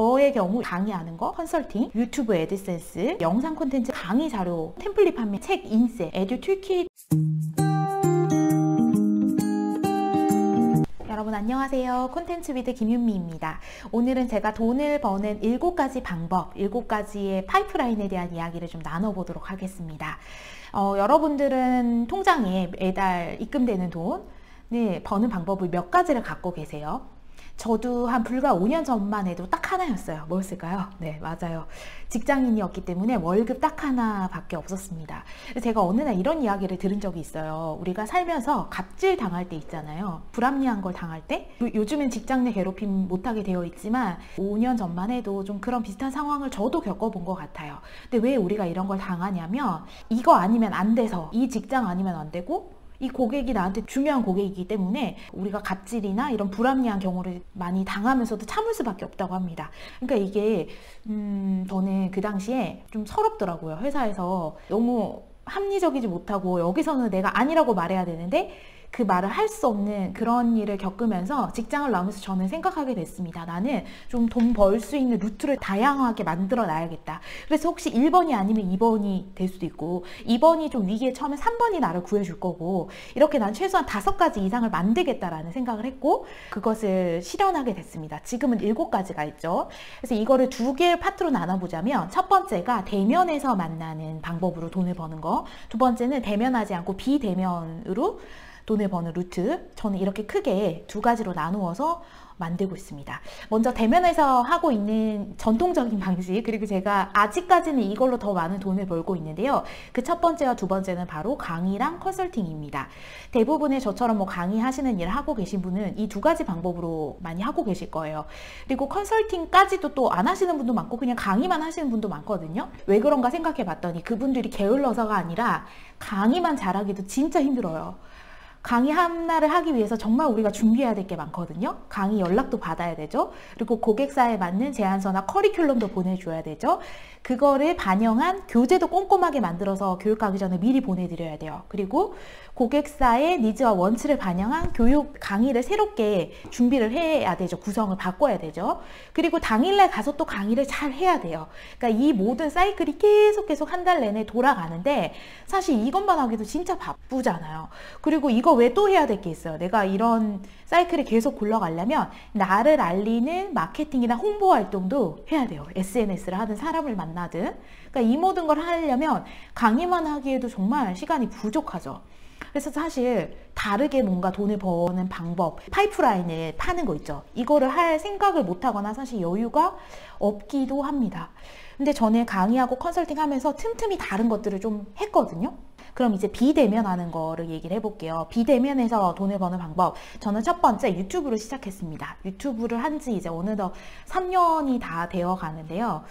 저의 경우 강의하는 거, 컨설팅, 유튜브 애드센스, 영상 콘텐츠, 강의 자료, 템플릿 판매, 책 인쇄, 에듀 툴킷. 여러분 안녕하세요. 콘텐츠 위드 김윤미입니다. 오늘은 제가 돈을 버는 7가지 방법, 7가지의 파이프라인에 대한 이야기를 좀 나눠보도록 하겠습니다. 여러분들은 통장에 매달 입금되는 돈을 버는 방법을 몇 가지를 갖고 계세요? 저도 한 불과 5년 전만 해도 딱 하나였어요. 뭐였을까요? 네, 맞아요. 직장인이었기 때문에 월급 딱 하나밖에 없었습니다. 제가 어느 날 이런 이야기를 들은 적이 있어요. 우리가 살면서 갑질 당할 때 있잖아요. 불합리한 걸 당할 때. 요즘엔 직장 내 괴롭힘 못하게 되어 있지만 5년 전만 해도 좀 그런 비슷한 상황을 저도 겪어본 것 같아요. 근데 왜 우리가 이런 걸 당하냐면 이거 아니면 안 돼서, 이 직장 아니면 안 되고 이 고객이 나한테 중요한 고객이기 때문에 우리가 갑질이나 이런 불합리한 경우를 많이 당하면서도 참을 수밖에 없다고 합니다. 그러니까 이게 저는 그 당시에 좀 서럽더라고요. 회사에서 너무 합리적이지 못하고 여기서는 내가 아니라고 말해야 되는데 그 말을 할 수 없는 그런 일을 겪으면서 직장을 나오면서 저는 생각하게 됐습니다. 나는 좀 돈 벌 수 있는 루트를 다양하게 만들어 놔야겠다. 그래서 혹시 1번이 아니면 2번이 될 수도 있고 2번이 좀 위기에 처음에 3번이 나를 구해줄 거고 이렇게 난 최소한 5가지 이상을 만들겠다라는 생각을 했고 그것을 실현하게 됐습니다. 지금은 7가지가 있죠. 그래서 이거를 2개의 파트로 나눠보자면 첫 번째가 대면에서 만나는 방법으로 돈을 버는 거, 두 번째는 대면하지 않고 비대면으로 돈을 버는 루트. 저는 이렇게 크게 2가지로 나누어서 만들고 있습니다. 먼저 대면에서 하고 있는 전통적인 방식, 그리고 제가 아직까지는 이걸로 더 많은 돈을 벌고 있는데요. 그 첫 번째와 두 번째는 바로 강의랑 컨설팅입니다. 대부분의 저처럼 뭐 강의하시는 일을 하고 계신 분은 이 2가지 방법으로 많이 하고 계실 거예요. 그리고 컨설팅까지도 또 안 하시는 분도 많고 그냥 강의만 하시는 분도 많거든요. 왜 그런가 생각해 봤더니 그분들이 게을러서가 아니라 강의만 잘하기도 진짜 힘들어요. 강의 하나를 하기 위해서 정말 우리가 준비해야 될 게 많거든요. 강의 연락도 받아야 되죠. 그리고 고객사에 맞는 제안서나 커리큘럼도 보내줘야 되죠. 그거를 반영한 교재도 꼼꼼하게 만들어서 교육 가기 전에 미리 보내드려야 돼요. 그리고 고객사의 니즈와 원치를 반영한 교육 강의를 새롭게 준비를 해야 되죠. 구성을 바꿔야 되죠. 그리고 당일날 가서 또 강의를 잘 해야 돼요. 그러니까 이 모든 사이클이 계속 한 달 내내 돌아가는데 사실 이것만 하기도 진짜 바쁘잖아요. 그리고 이거 왜 또 해야 될 게 있어요. 내가 이런 사이클이 계속 굴러가려면 나를 알리는 마케팅이나 홍보 활동도 해야 돼요. SNS를 하든 사람을 만나든. 그러니까 이 모든 걸 하려면 강의만 하기에도 정말 시간이 부족하죠. 그래서 사실 다르게 뭔가 돈을 버는 방법, 파이프라인을 파는 거 있죠. 이거를 할 생각을 못 하거나 사실 여유가 없기도 합니다. 근데 전에 강의하고 컨설팅 하면서 틈틈이 다른 것들을 좀 했거든요. 그럼 이제 비대면 하는 거를 얘기를 해볼게요. 비대면에서 돈을 버는 방법. 저는 첫 번째 유튜브로 시작했습니다. 유튜브를 한 지 이제 어느덧 3년이 다 되어 가는데요.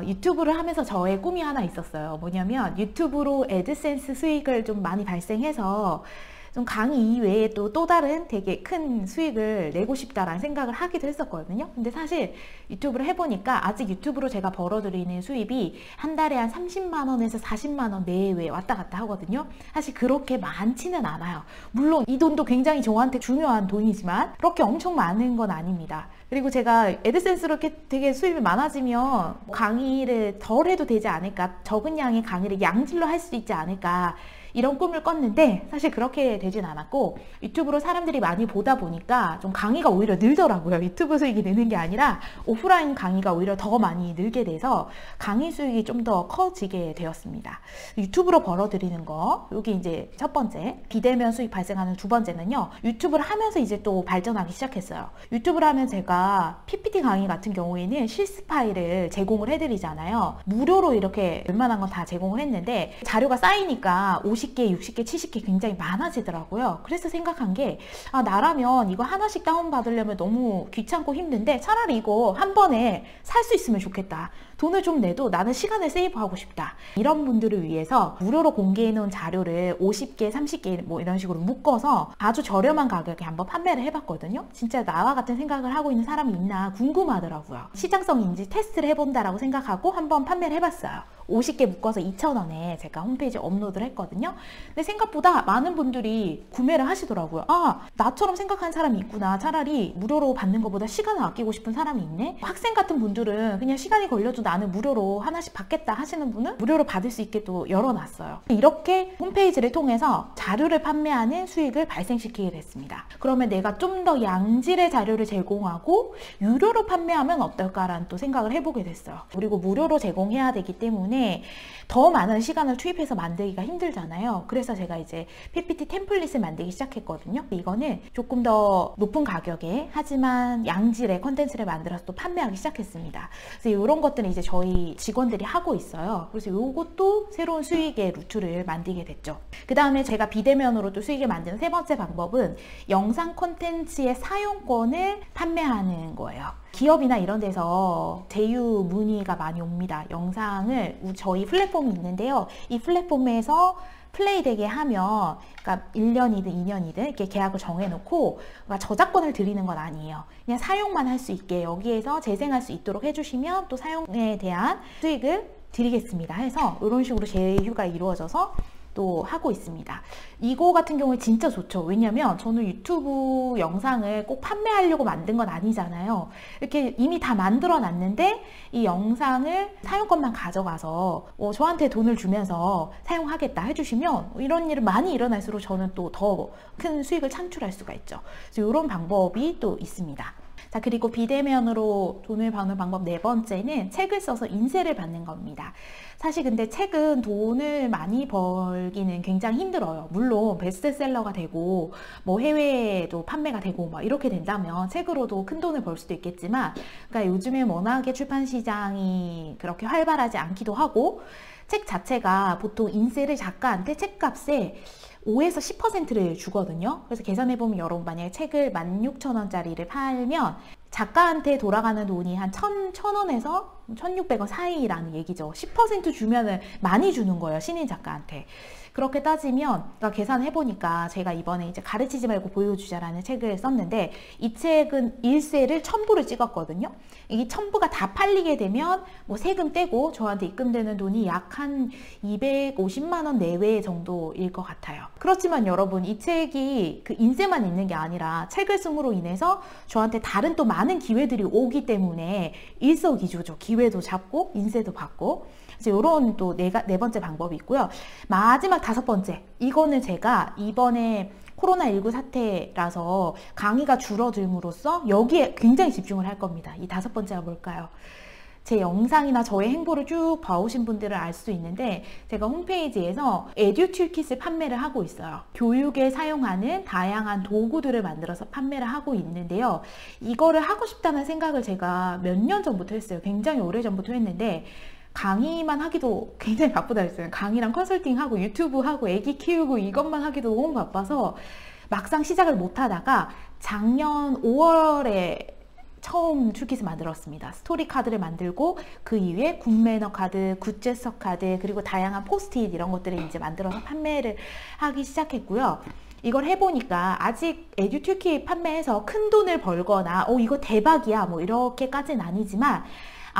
유튜브를 하면서 저의 꿈이 하나 있었어요. 뭐냐면 유튜브로 애드센스 수익을 좀 많이 발생해서 좀 강의 이외에 또 다른 되게 큰 수익을 내고 싶다라는 생각을 하기도 했었거든요. 근데 사실 유튜브를 해보니까 아직 유튜브로 제가 벌어들이는 수입이 한 달에 한 30만 원에서 40만 원 내외 왔다 갔다 하거든요. 사실 그렇게 많지는 않아요. 물론 이 돈도 굉장히 저한테 중요한 돈이지만 그렇게 엄청 많은 건 아닙니다. 그리고 제가 애드센스로 이렇게 되게 수입이 많아지면 강의를 덜 해도 되지 않을까, 적은 양의 강의를 양질로 할 수 있지 않을까, 이런 꿈을 꿨는데 사실 그렇게 되진 않았고 유튜브로 사람들이 많이 보다 보니까 좀 강의가 오히려 늘더라고요. 유튜브 수익이 느는 게 아니라 오프라인 강의가 오히려 더 많이 늘게 돼서 강의 수익이 좀 더 커지게 되었습니다. 유튜브로 벌어들이는 거, 여기 이제 첫 번째. 비대면 수익 발생하는 두 번째는요, 유튜브를 하면서 이제 또 발전하기 시작했어요. 유튜브를 하면 제가 PPT 강의 같은 경우에는 실습 파일을 제공을 해드리잖아요. 무료로 이렇게 웬만한 건 다 제공을 했는데 자료가 쌓이니까 50개, 60개, 70개 굉장히 많아지더라고요. 그래서 생각한 게 나라면 이거 하나씩 다운받으려면 너무 귀찮고 힘든데 차라리 이거 한 번에 살 수 있으면 좋겠다. 돈을 좀 내도 나는 시간을 세이브하고 싶다. 이런 분들을 위해서 무료로 공개해 놓은 자료를 50개, 30개 뭐 이런 식으로 묶어서 아주 저렴한 가격에 한번 판매를 해봤거든요. 진짜 나와 같은 생각을 하고 있는 사람이 있나 궁금하더라고요. 시장성인지 테스트를 해본다라고 생각하고 한번 판매를 해봤어요. 50개 묶어서 2,000원에 제가 홈페이지 업로드를 했거든요. 근데 생각보다 많은 분들이 구매를 하시더라고요. 아, 나처럼 생각하는 사람이 있구나. 차라리 무료로 받는 것보다 시간을 아끼고 싶은 사람이 있네. 학생 같은 분들은 그냥 시간이 걸려도 나는 무료로 하나씩 받겠다 하시는 분은 무료로 받을 수 있게 또 열어놨어요. 이렇게 홈페이지를 통해서 자료를 판매하는 수익을 발생시키게 됐습니다. 그러면 내가 좀 더 양질의 자료를 제공하고 유료로 판매하면 어떨까라는 또 생각을 해보게 됐어요. 그리고 무료로 제공해야 되기 때문에 더 많은 시간을 투입해서 만들기가 힘들잖아요. 그래서 제가 이제 PPT 템플릿을 만들기 시작했거든요. 이거는 조금 더 높은 가격에 하지만 양질의 컨텐츠를 만들어서 또 판매하기 시작했습니다. 그래서 이런 것들은 이제 저희 직원들이 하고 있어요. 그래서 이것도 새로운 수익의 루트를 만들게 됐죠. 그 다음에 제가 비대면으로 또 수익을 만드는 세 번째 방법은 영상 콘텐츠의 사용권을 판매하는 거예요. 기업이나 이런 데서 제휴 문의가 많이 옵니다. 영상을 저희 플랫폼이 있는데요. 이 플랫폼에서 플레이되게 하면 그러니까 1년이든 2년이든 이렇게 계약을 정해놓고 그러니까 저작권을 드리는 건 아니에요. 그냥 사용만 할 수 있게 여기에서 재생할 수 있도록 해주시면 또 사용에 대한 수익을 드리겠습니다 해서 이런 식으로 제휴가 이루어져서 또 하고 있습니다. 이거 같은 경우에 진짜 좋죠. 왜냐면 저는 유튜브 영상을 꼭 판매하려고 만든 건 아니잖아요. 이렇게 이미 다 만들어 놨는데 이 영상을 사용권만 가져가서 저한테 돈을 주면서 사용하겠다 해주시면 이런 일이 많이 일어날수록 저는 또 더 큰 수익을 창출할 수가 있죠. 그래서 이런 방법이 또 있습니다. 자, 그리고 비대면으로 돈을 버는 방법 네 번째는 책을 써서 인세를 받는 겁니다. 사실 근데 책은 돈을 많이 벌기는 굉장히 힘들어요. 물론 베스트셀러가 되고 뭐 해외에도 판매가 되고 막 이렇게 된다면 책으로도 큰 돈을 벌 수도 있겠지만 그러니까 요즘에 워낙에 출판 시장이 그렇게 활발하지 않기도 하고 책 자체가 보통 인세를 작가한테 책값에 5에서 10%를 주거든요. 그래서 계산해보면 여러분 만약에 책을 16,000원짜리를 팔면 작가한테 돌아가는 돈이 한 1,000원에서 1,600원 사이라는 얘기죠. 10% 주면은 많이 주는 거예요. 신인 작가한테. 그렇게 따지면 계산해보니까 제가 이번에 이제 가르치지 말고 보여주자라는 책을 썼는데 이 책은 일세를 1,000부를 찍었거든요. 이 1,000부가 다 팔리게 되면 뭐 세금 떼고 저한테 입금되는 돈이 약 한 250만 원 내외 정도일 것 같아요. 그렇지만 여러분 이 책이 그 인세만 있는 게 아니라 책을 씀으로 인해서 저한테 다른 또 많은 기회들이 오기 때문에 일석이조죠. 기회도 잡고 인세도 받고 그래서 이런 또 네 번째 방법이 있고요. 마지막 다섯 번째, 이거는 제가 이번에 코로나19 사태라서 강의가 줄어들므로써 여기에 굉장히 집중을 할 겁니다. 이 다섯 번째가 뭘까요? 제 영상이나 저의 행보를 쭉 봐오신 분들은 알 수 있는데 제가 홈페이지에서 에듀 툴킷을 판매를 하고 있어요. 교육에 사용하는 다양한 도구들을 만들어서 판매를 하고 있는데요. 이거를 하고 싶다는 생각을 제가 몇 년 전부터 했어요. 굉장히 오래전부터 했는데 강의만 하기도 굉장히 바쁘다 했어요. 강의랑 컨설팅하고 유튜브하고 애기 키우고 이것만 하기도 너무 바빠서 막상 시작을 못 하다가 작년 5월에 처음 툴킷을 만들었습니다. 스토리 카드를 만들고 그 이후에 굿매너 카드, 굿제서 카드 그리고 다양한 포스트잇 이런 것들을 이제 만들어서 판매를 하기 시작했고요. 이걸 해보니까 아직 에듀 툴킷 판매해서 큰 돈을 벌거나 이거 대박이야 뭐 이렇게까지는 아니지만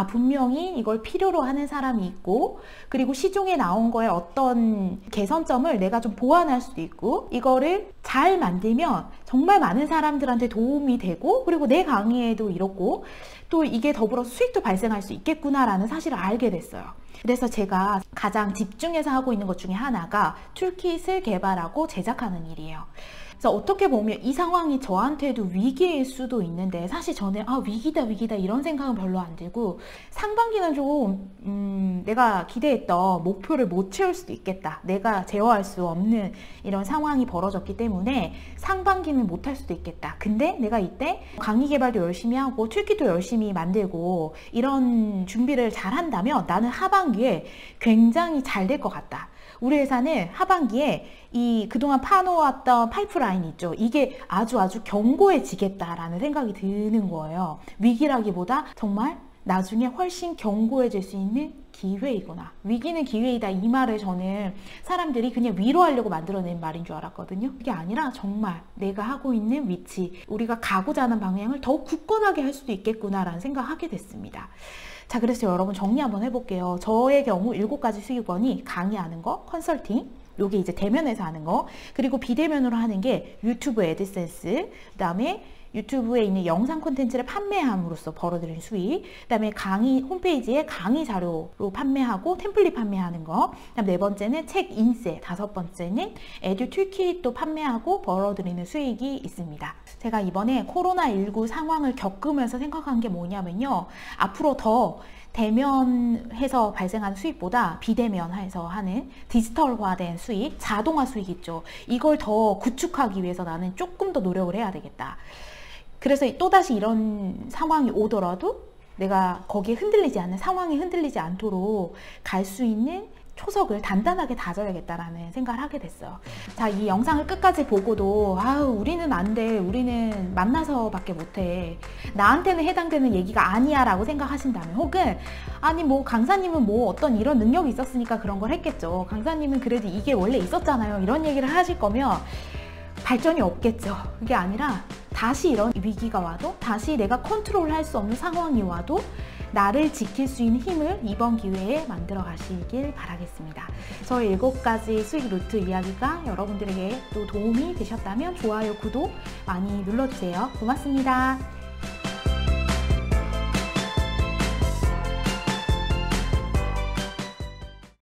분명히 이걸 필요로 하는 사람이 있고 그리고 시중에 나온 거에 어떤 개선점을 내가 좀 보완할 수도 있고 이거를 잘 만들면 정말 많은 사람들한테 도움이 되고 그리고 내 강의에도 이렇고 또 이게 더불어서 수익도 발생할 수 있겠구나라는 사실을 알게 됐어요. 그래서 제가 가장 집중해서 하고 있는 것 중에 하나가 툴킷을 개발하고 제작하는 일이에요. 그래서 어떻게 보면 이 상황이 저한테도 위기일 수도 있는데 사실 저는 위기다 이런 생각은 별로 안 들고 상반기는 좀 내가 기대했던 목표를 못 채울 수도 있겠다. 내가 제어할 수 없는 이런 상황이 벌어졌기 때문에 상반기는 못 할 수도 있겠다. 근데 내가 이때 강의 개발도 열심히 하고 툴킷도 열심히 만들고 이런 준비를 잘 한다면 나는 하반기에 굉장히 잘 될 것 같다. 우리 회사는 하반기에 이 그동안 파놓았던 파이프라인 있죠. 이게 아주 견고해지겠다라는 생각이 드는 거예요. 위기라기보다 정말 나중에 훨씬 견고해질 수 있는 기회이구나. 위기는 기회이다. 이 말을 저는 사람들이 그냥 위로하려고 만들어낸 말인 줄 알았거든요. 그게 아니라 정말 내가 하고 있는 위치, 우리가 가고자 하는 방향을 더욱 굳건하게 할 수도 있겠구나라는 생각을 하게 됐습니다. 자, 그래서 여러분 정리 한번 해볼게요. 저의 경우 7가지 수익원이 강의하는 거, 컨설팅, 요게 이제 대면에서 하는 거, 그리고 비대면으로 하는 게 유튜브 애드센스, 그 다음에 유튜브에 있는 영상 콘텐츠를 판매함으로써 벌어들인 수익, 그 다음에 강의 홈페이지에 강의 자료로 판매하고 템플릿 판매하는 거, 그다음 4번째는 책 인쇄, 5번째는 에듀 툴킷도 판매하고 벌어들이는 수익이 있습니다. 제가 이번에 코로나19 상황을 겪으면서 생각한 게 뭐냐면요, 앞으로 더 대면해서 발생하는 수익보다 비대면해서 하는 디지털화된 수익, 자동화 수익 있죠. 이걸 더 구축하기 위해서 나는 조금 더 노력을 해야 되겠다. 그래서 또다시 이런 상황이 오더라도 내가 거기에 흔들리지 않는, 상황에 흔들리지 않도록 갈 수 있는 초석을 단단하게 다져야겠다라는 생각을 하게 됐어요. 자, 이 영상을 끝까지 보고도 우리는 안 돼, 우리는 만나서밖에 못해, 나한테는 해당되는 얘기가 아니야 라고 생각하신다면, 혹은 아니 뭐 강사님은 뭐 어떤 이런 능력이 있었으니까 그런 걸 했겠죠, 강사님은 그래도 이게 원래 있었잖아요, 이런 얘기를 하실 거면 발전이 없겠죠. 그게 아니라 다시 이런 위기가 와도, 다시 내가 컨트롤할 수 없는 상황이 와도 나를 지킬 수 있는 힘을 이번 기회에 만들어 가시길 바라겠습니다. 저의 7가지 수익 루트 이야기가 여러분들에게 또 도움이 되셨다면 좋아요, 구독 많이 눌러주세요. 고맙습니다.